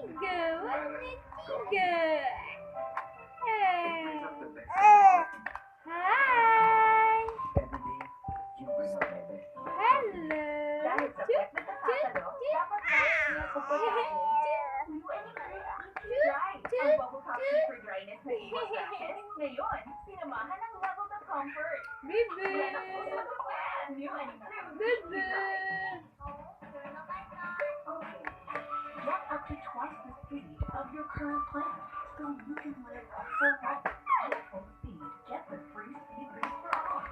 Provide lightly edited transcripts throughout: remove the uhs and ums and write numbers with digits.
tiga. Warna tiga. Hai. Halo. Cuk, Ngayon, sinamahan ng level of comfort. Bebe. Bebe. Get up to twice the speed of your current plan, so you can live a full life at full speed. Get the free speed boost for all.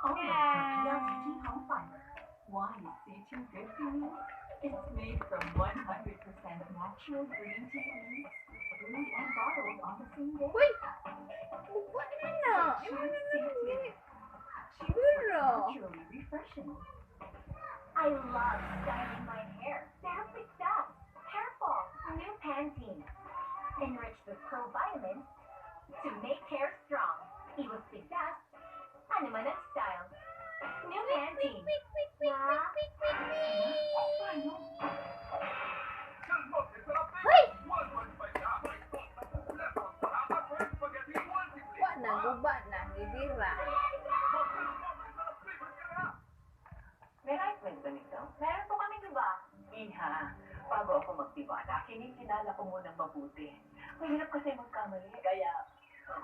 Only from PLDT Home Fiber. Why is C2 good for you? It's made from 100% natural green tea, brewed and bottled on the same day. Uy. Buat mana? Choose C2. Choose Bro. naturally refreshing. I love styling my hair. Pero bigla. Hair fall. New Pantene. Enriched with provitamins to make hair strong. Iwas bigla. Ano man ang style. New Pantene. Hoy. Wah na gubat na bibira. May rice wings ba nito? Meron po kami, di ba? Iha, bago ako magtiwala, kinikilala ko munang mabuti. Mahirap kasi magkamali. Kaya,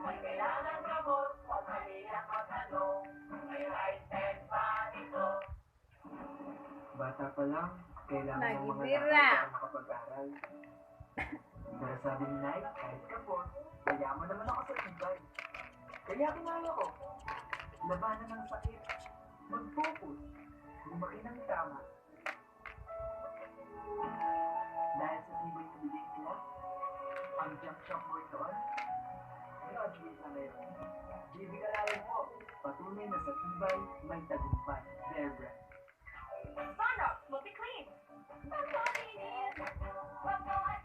may kailangan ka mo, pagmali ang matanong, may rice and panito. Bata pa lang, kailangan ng mga Nagibira. lakad para makapag-aral. Pero sabi ni Nike, kahit kapon, mayaman naman ako sa ibay. Kaya kinaya ko, labanan ng sakit, mag-focus, lumaki ng tama. Dahil sa tibay na bigay nila, ang jump shop mo itoon, graduate na ngayon. Bibigalayan mo, patunay na sa tibay, may tagumpay. Their brand.